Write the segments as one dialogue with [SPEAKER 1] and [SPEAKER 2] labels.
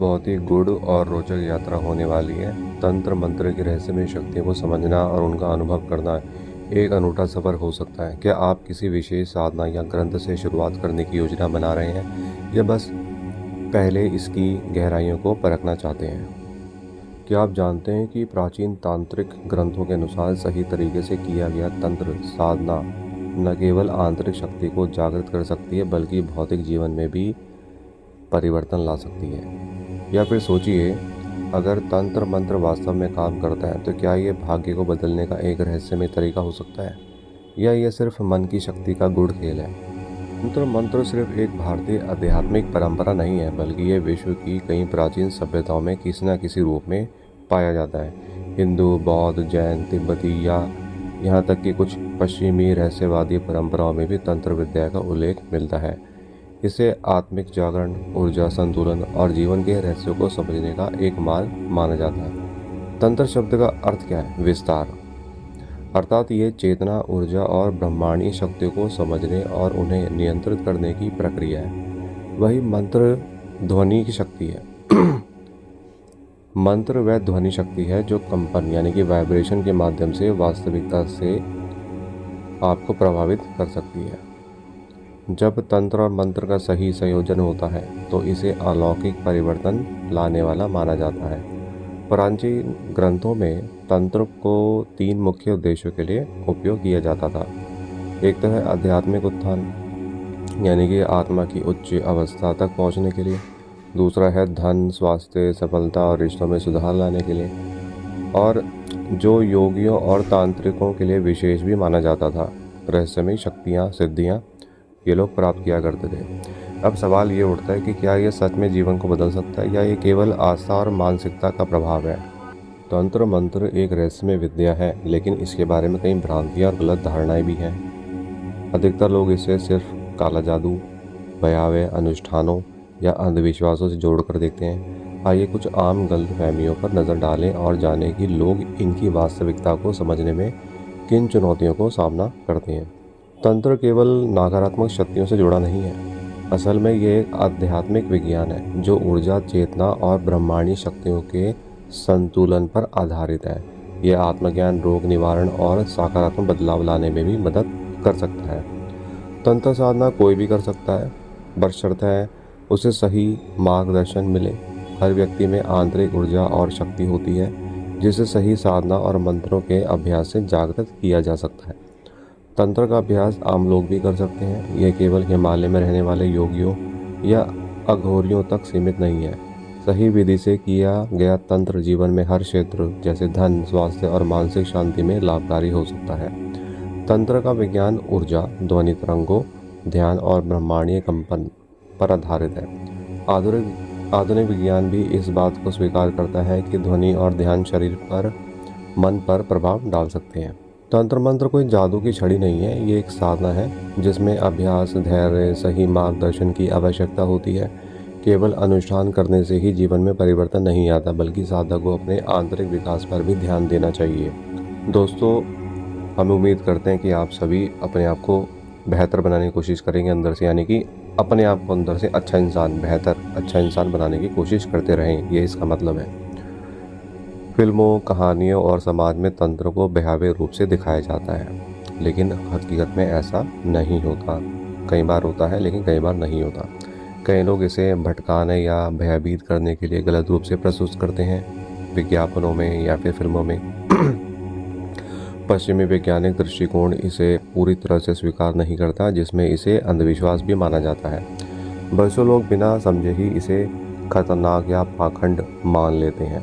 [SPEAKER 1] बहुत ही गूढ़ और रोचक यात्रा होने वाली है। तंत्र मंत्र की रहस्यमय शक्तियों को समझना और उनका अनुभव करना एक अनूठा सफर हो सकता है। क्या आप किसी विशेष साधना या ग्रंथ से शुरुआत करने की योजना बना रहे हैं या बस पहले इसकी गहराइयों को परखना चाहते हैं? क्या आप जानते हैं कि प्राचीन तांत्रिक ग्रंथों के अनुसार सही तरीके से किया गया तंत्र साधना न केवल आंतरिक शक्ति को जागृत कर सकती है बल्कि भौतिक जीवन में भी परिवर्तन ला सकती है। या फिर सोचिए, अगर तंत्र मंत्र वास्तव में काम करता है तो क्या ये भाग्य को बदलने का एक रहस्यमय तरीका हो सकता है या यह सिर्फ मन की शक्ति का गूढ़ खेल है? तंत्र मंत्र सिर्फ एक भारतीय आध्यात्मिक परंपरा नहीं है बल्कि यह विश्व की कई प्राचीन सभ्यताओं में किसी न किसी रूप में पाया जाता है। हिंदू, बौद्ध, जैन, तिब्बती या यहाँ तक कि कुछ पश्चिमी रहस्यवादी परंपराओं में भी तंत्र विद्या का उल्लेख मिलता है। इसे आत्मिक जागरण, ऊर्जा संतुलन और जीवन के रहस्यों को समझने का एक मार्ग माना जाता है। तंत्र शब्द का अर्थ क्या है? विस्तार, अर्थात ये चेतना, ऊर्जा और ब्रह्मांडीय शक्तियों को समझने और उन्हें नियंत्रित करने की प्रक्रिया है। वही मंत्र ध्वनि की शक्ति है। मंत्र वह ध्वनि शक्ति है जो कंपन यानी कि वाइब्रेशन के माध्यम से वास्तविकता से आपको प्रभावित कर सकती है। जब तंत्र और मंत्र का सही संयोजन होता है तो इसे अलौकिक परिवर्तन लाने वाला माना जाता है। प्राचीन ग्रंथों में तंत्र को 3 मुख्य उद्देश्यों के लिए उपयोग किया जाता था। एक तो है आध्यात्मिक उत्थान यानी कि आत्मा की उच्च अवस्था तक पहुंचने के लिए। दूसरा है धन, स्वास्थ्य, सफलता और रिश्तों में सुधार लाने के लिए। और जो योगियों और तांत्रिकों के लिए विशेष भी माना जाता था, रहस्यमय शक्तियाँ, सिद्धियाँ ये लोग प्राप्त किया करते थे। अब सवाल ये उठता है कि क्या ये सच में जीवन को बदल सकता है या ये केवल आस्था और मानसिकता का प्रभाव है? तंत्र मंत्र एक रहस्यमय विद्या है लेकिन इसके बारे में कई भ्रांतियाँ और गलत धारणाएं भी हैं। अधिकतर लोग इसे सिर्फ काला जादू, भयावह अनुष्ठानों या अंधविश्वासों से जोड़कर देखते हैं। आइए कुछ आम गलतफहमियों पर नज़र डालें और जानें कि लोग इनकी वास्तविकता को समझने में किन चुनौतियों को सामना करते हैं। तंत्र केवल नकारात्मक शक्तियों से जुड़ा नहीं है। असल में ये एक आध्यात्मिक विज्ञान है जो ऊर्जा, चेतना और ब्रह्मांडीय शक्तियों के संतुलन पर आधारित है। यह आत्मज्ञान, रोग निवारण और सकारात्मक बदलाव लाने में भी मदद कर सकता है। तंत्र साधना कोई भी कर सकता है, बशर्ते है उसे सही मार्गदर्शन मिले। हर व्यक्ति में आंतरिक ऊर्जा और शक्ति होती है जिसे सही साधना और मंत्रों के अभ्यास से जागृत किया जा सकता है। तंत्र का अभ्यास आम लोग भी कर सकते हैं। यह केवल हिमालय में रहने वाले योगियों या अघोरियों तक सीमित नहीं है। सही विधि से किया गया तंत्र जीवन में हर क्षेत्र जैसे धन, स्वास्थ्य और मानसिक शांति में लाभकारी हो सकता है। तंत्र का विज्ञान ऊर्जा, ध्वनि तरंगों, ध्यान और ब्रह्मांडीय कंपन पर आधारित है। आधुनिक विज्ञान भी इस बात को स्वीकार करता है कि ध्वनि और ध्यान शरीर पर, मन पर प्रभाव डाल सकते हैं। तंत्र मंत्र कोई जादू की छड़ी नहीं है, ये एक साधना है जिसमें अभ्यास, धैर्य, सही मार्गदर्शन की आवश्यकता होती है। केवल अनुष्ठान करने से ही जीवन में परिवर्तन नहीं आता बल्कि साधक को अपने आंतरिक विकास पर भी ध्यान देना चाहिए। दोस्तों, हम उम्मीद करते हैं कि आप सभी अपने आप को बेहतर बनाने की कोशिश करेंगे अंदर से, यानी कि अपने आप को अंदर से अच्छा इंसान बनाने की कोशिश करते रहें, ये इसका मतलब है। फिल्मों, कहानियों और समाज में तंत्र को बेहावे रूप से दिखाया जाता है लेकिन हकीकत में ऐसा नहीं होता। कई बार होता है लेकिन कई बार नहीं होता। कई लोग इसे भटकाने या भयभीत करने के लिए गलत रूप से प्रस्तुत करते हैं, विज्ञापनों में या फिर फिल्मों में। पश्चिमी वैज्ञानिक दृष्टिकोण इसे पूरी तरह से स्वीकार नहीं करता, जिसमें इसे अंधविश्वास भी माना जाता है। बरसों लोग बिना समझे ही इसे खतरनाक या पाखंड मान लेते हैं।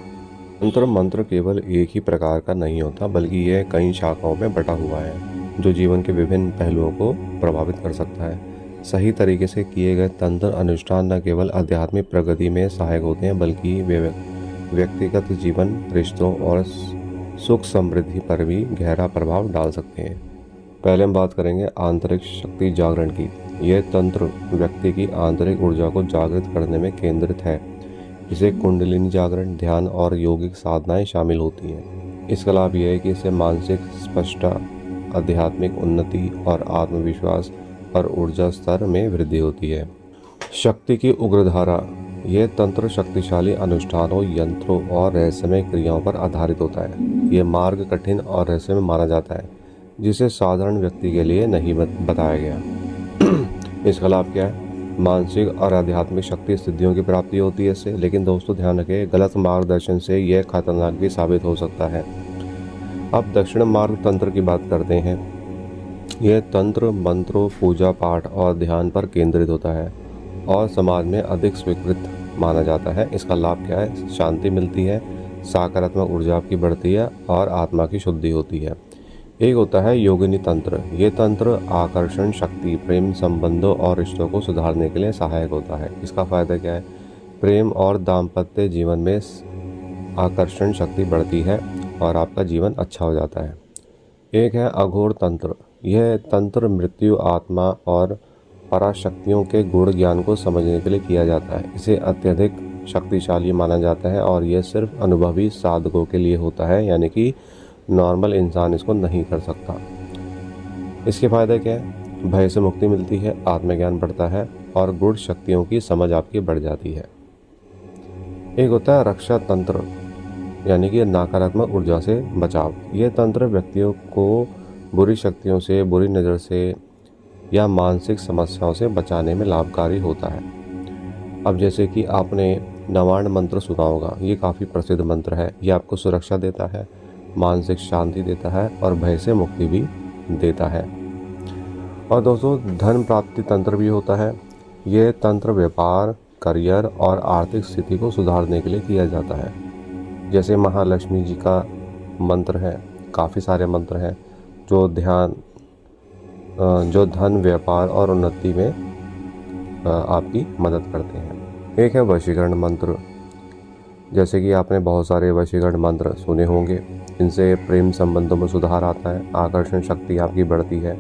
[SPEAKER 1] तंत्र मंत्र केवल एक ही प्रकार का नहीं होता बल्कि यह कई शाखाओं में बटा हुआ है जो जीवन के विभिन्न पहलुओं को प्रभावित कर सकता है। सही तरीके से किए गए तंत्र अनुष्ठान न केवल आध्यात्मिक प्रगति में सहायक होते हैं बल्कि वे व्यक्तिगत जीवन, रिश्तों और सुख समृद्धि पर भी गहरा प्रभाव डाल सकते हैं। पहले हम बात करेंगे आंतरिक शक्ति जागरण की। यह तंत्र व्यक्ति की आंतरिक ऊर्जा को जागृत करने में केंद्रित है। इसे कुंडलिनी जागरण, ध्यान और यौगिक साधनाएं शामिल होती हैं। इसका लाभ यह है कि इससे मानसिक स्पष्टता, आध्यात्मिक उन्नति और आत्मविश्वास और ऊर्जा स्तर में वृद्धि होती है। शक्ति की उग्र धारा, यह तंत्र शक्तिशाली अनुष्ठानों, यंत्रों और रहस्यमय क्रियाओं पर आधारित होता है। यह मार्ग कठिन और रहस्यमय माना जाता है, जिसे साधारण व्यक्ति के लिए नहीं बताया गया। इसका लाभ क्या है? मानसिक और आध्यात्मिक शक्ति सिद्धियों की प्राप्ति होती है इससे, लेकिन दोस्तों ध्यान रखें, गलत मार्गदर्शन से यह खतरनाक भी साबित हो सकता है। अब दक्षिण मार्ग तंत्र की बात करते हैं। यह तंत्र मंत्रों, पूजा पाठ और ध्यान पर केंद्रित होता है और समाज में अधिक स्वीकृत माना जाता है। इसका लाभ क्या है? शांति मिलती है, सकारात्मक ऊर्जा आपकी बढ़ती है और आत्मा की शुद्धि होती है। एक होता है योगिनी तंत्र। ये तंत्र आकर्षण शक्ति, प्रेम संबंधों और रिश्तों को सुधारने के लिए सहायक होता है। इसका फायदा क्या है? प्रेम और दाम्पत्य जीवन में आकर्षण शक्ति बढ़ती है और आपका जीवन अच्छा हो जाता है। एक है अघोर तंत्र। यह तंत्र मृत्यु, आत्मा और पराशक्तियों के गुण ज्ञान को समझने के लिए किया जाता है। इसे अत्यधिक शक्तिशाली माना जाता है और यह सिर्फ अनुभवी साधकों के लिए होता है, यानी कि नॉर्मल इंसान इसको नहीं कर सकता। इसके फायदे क्या है? भय से मुक्ति मिलती है, आत्मज्ञान बढ़ता है और गुण शक्तियों की समझ आपकी बढ़ जाती है। एक होता है रक्षा तंत्र, यानी कि नकारात्मक ऊर्जा से बचाव। यह तंत्र व्यक्तियों को बुरी शक्तियों से, बुरी नज़र से या मानसिक समस्याओं से बचाने में लाभकारी होता है। अब जैसे कि आपने नवार्ण मंत्र सुना होगा, ये काफ़ी प्रसिद्ध मंत्र है। ये आपको सुरक्षा देता है, मानसिक शांति देता है और भय से मुक्ति भी देता है। और दोस्तों धन प्राप्ति तंत्र भी होता है। यह तंत्र व्यापार, करियर और आर्थिक स्थिति को सुधारने के लिए किया जाता है। जैसे महालक्ष्मी जी का मंत्र है, काफ़ी सारे मंत्र हैं जो धन, व्यापार और उन्नति में आपकी मदद करते हैं। एक है वशीकरण मंत्र। जैसे कि आपने बहुत सारे वशीकरण मंत्र सुने होंगे। इनसे प्रेम संबंधों में सुधार आता है, आकर्षण शक्ति आपकी बढ़ती है।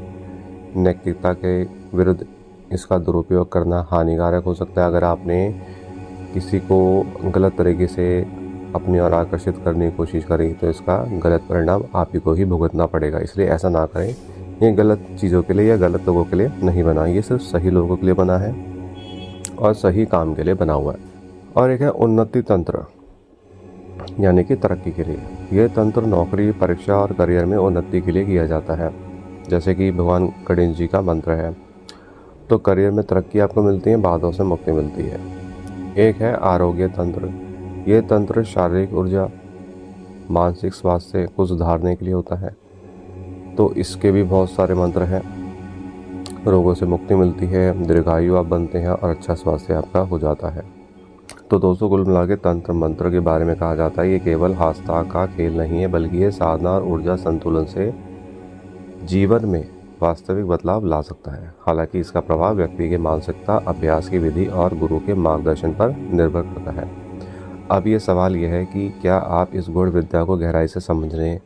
[SPEAKER 1] नैतिकता के विरुद्ध इसका दुरुपयोग करना हानिकारक हो सकता है। अगर आपने किसी को गलत तरीके से अपनी ओर आकर्षित करने की कोशिश करी तो इसका गलत परिणाम आप ही को ही भुगतना पड़ेगा। इसलिए ऐसा ना करें। ये गलत चीज़ों के लिए या गलत लोगों के लिए नहीं बना, ये सिर्फ सही लोगों के लिए बना है और सही काम के लिए बना हुआ है। और एक है उन्नति तंत्र, यानी कि तरक्की के लिए। यह तंत्र नौकरी, परीक्षा और करियर में उन्नति के लिए किया जाता है। जैसे कि भगवान गणेश जी का मंत्र है, तो करियर में तरक्की आपको मिलती है, बाधाओं से मुक्ति मिलती है। एक है आरोग्य तंत्र। यह तंत्र शारीरिक ऊर्जा, मानसिक स्वास्थ्य को सुधारने के लिए होता है। तो इसके भी बहुत सारे मंत्र हैं। रोगों से मुक्ति मिलती है, दीर्घायु आप बनते हैं और अच्छा स्वास्थ्य आपका हो जाता है। तो दोस्तों कुल मिला के तंत्र मंत्र के बारे में कहा जाता है ये केवल आस्था का खेल नहीं है, बल्कि ये साधना और ऊर्जा संतुलन से जीवन में वास्तविक बदलाव ला सकता है। हालांकि इसका प्रभाव व्यक्ति की मानसिकता, अभ्यास की विधि और गुरु के मार्गदर्शन पर निर्भर करता है। अब ये सवाल यह है कि क्या आप इस गूढ़ विद्या को गहराई से समझने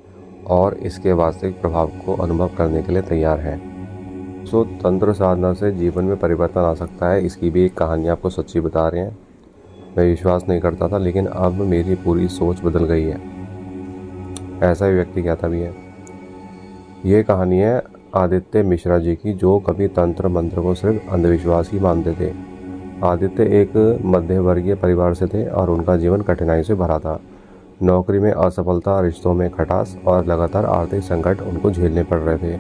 [SPEAKER 1] और इसके वास्तविक प्रभाव को अनुभव करने के लिए तैयार हैं। सो तंत्र साधना से जीवन में परिवर्तन आ सकता है। इसकी भी एक कहानी आपको सच्ची बता रहे हैं। मैं विश्वास नहीं करता था, लेकिन अब मेरी पूरी सोच बदल गई है। ऐसा ही व्यक्ति कहता भी है। ये कहानी है आदित्य मिश्रा जी की, जो कभी तंत्र मंत्र को सिर्फ अंधविश्वास ही मानते थे। आदित्य एक मध्यवर्गीय परिवार से थे और उनका जीवन कठिनाई से भरा था। नौकरी में असफलता, रिश्तों में खटास और लगातार आर्थिक संकट उनको झेलने पड़ रहे थे।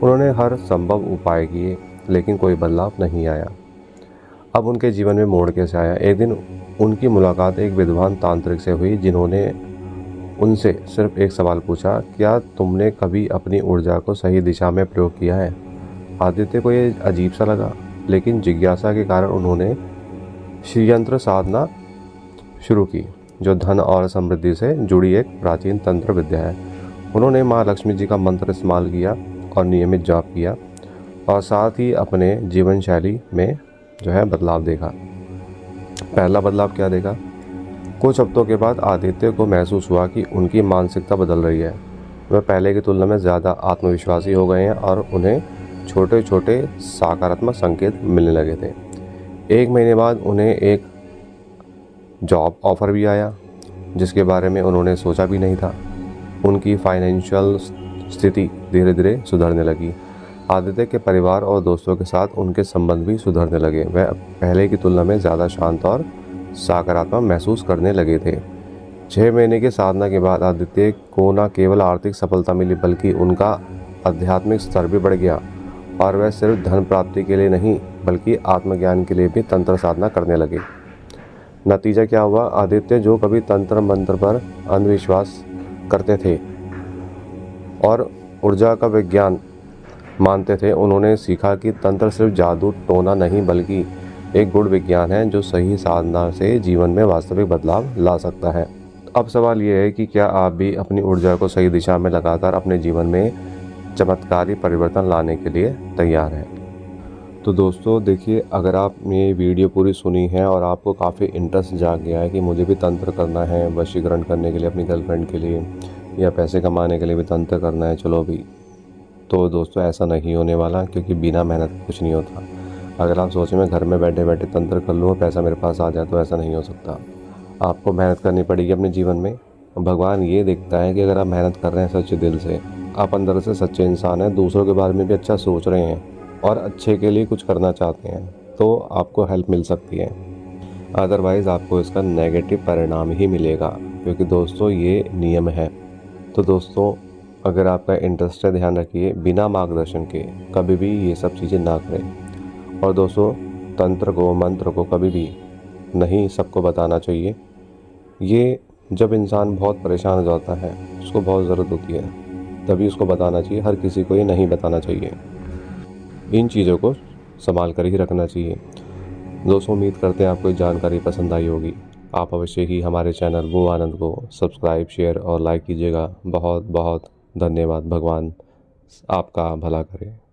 [SPEAKER 1] उन्होंने हर संभव उपाय किए, लेकिन कोई बदलाव नहीं आया। अब उनके जीवन में मोड़ कैसे आया? एक दिन उनकी मुलाकात एक विद्वान तांत्रिक से हुई, जिन्होंने उनसे सिर्फ एक सवाल पूछा, क्या तुमने कभी अपनी ऊर्जा को सही दिशा में प्रयोग किया है? आदित्य को ये अजीब सा लगा, लेकिन जिज्ञासा के कारण उन्होंने श्रीयंत्र साधना शुरू की, जो धन और समृद्धि से जुड़ी एक प्राचीन तंत्र विद्या है। उन्होंने माँ लक्ष्मी जी का मंत्र इस्तेमाल किया और नियमित जाप किया, और साथ ही अपने जीवन शैली में बदलाव देखा। पहला बदलाव क्या देखा? कुछ हफ्तों के बाद आदित्य को महसूस हुआ कि उनकी मानसिकता बदल रही है। वह पहले की तुलना में ज़्यादा आत्मविश्वासी हो गए हैं और उन्हें छोटे छोटे सकारात्मक संकेत मिलने लगे थे। 1 महीने बाद उन्हें एक जॉब ऑफर भी आया, जिसके बारे में उन्होंने सोचा भी नहीं था। उनकी फाइनेंशियल स्थिति धीरे धीरे सुधरने लगी। आदित्य के परिवार और दोस्तों के साथ उनके संबंध भी सुधरने लगे। वह पहले की तुलना में ज़्यादा शांत और सकारात्मक महसूस करने लगे थे। 6 महीने की साधना के बाद आदित्य को न केवल आर्थिक सफलता मिली बल्कि उनका आध्यात्मिक स्तर भी बढ़ गया और वह सिर्फ धन प्राप्ति के लिए नहीं बल्कि आत्मज्ञान के लिए भी तंत्र साधना करने लगे। नतीजा क्या हुआ? आदित्य जो कभी तंत्र मंत्र पर अंधविश्वास करते थे और ऊर्जा का विज्ञान मानते थे, उन्होंने सीखा कि तंत्र सिर्फ जादू टोना नहीं बल्कि एक गूढ़ विज्ञान है जो सही साधना से जीवन में वास्तविक बदलाव ला सकता है। अब सवाल ये है कि क्या आप भी अपनी ऊर्जा को सही दिशा में लगाकर अपने जीवन में चमत्कारी परिवर्तन लाने के लिए तैयार हैं? तो दोस्तों देखिए, अगर आपने ये वीडियो पूरी सुनी है और आपको काफ़ी इंटरेस्ट जाग गया है कि मुझे भी तंत्र करना है वशीकरण करने के लिए, अपनी गर्लफ्रेंड के लिए या पैसे कमाने के लिए भी तंत्र करना है, चलो भी, तो दोस्तों ऐसा नहीं होने वाला, क्योंकि बिना मेहनत कुछ नहीं होता। अगर आप सोचें मैं घर में बैठे बैठे तंत्र कर लूँ और पैसा मेरे पास आ जाए, तो ऐसा नहीं हो सकता। आपको मेहनत करनी पड़ेगी अपने जीवन में। भगवान ये देखता है कि अगर आप मेहनत कर रहे हैं सच्चे दिल से, आप अंदर से सच्चे इंसान हैं, दूसरों के बारे में भी अच्छा सोच रहे हैं और अच्छे के लिए कुछ करना चाहते हैं, तो आपको हेल्प मिल सकती है। अदरवाइज़ आपको इसका नेगेटिव परिणाम ही मिलेगा, क्योंकि दोस्तों ये नियम है। तो दोस्तों अगर आपका इंटरेस्ट है, ध्यान रखिए बिना मार्गदर्शन के कभी भी ये सब चीज़ें ना करें। और दोस्तों तंत्र को, मंत्र को कभी भी नहीं सबको बताना चाहिए। ये जब इंसान बहुत परेशान हो जाता है, उसको बहुत ज़रूरत होती है, तभी उसको बताना चाहिए। हर किसी को ये नहीं बताना चाहिए। इन चीज़ों को संभाल कर ही रखना चाहिए। दोस्तों उम्मीद करते हैं आपको जानकारी पसंद आई होगी। आप अवश्य ही हमारे चैनल वो आनंद को सब्सक्राइब, शेयर और लाइक कीजिएगा। बहुत बहुत धन्यवाद। भगवान आपका भला करे।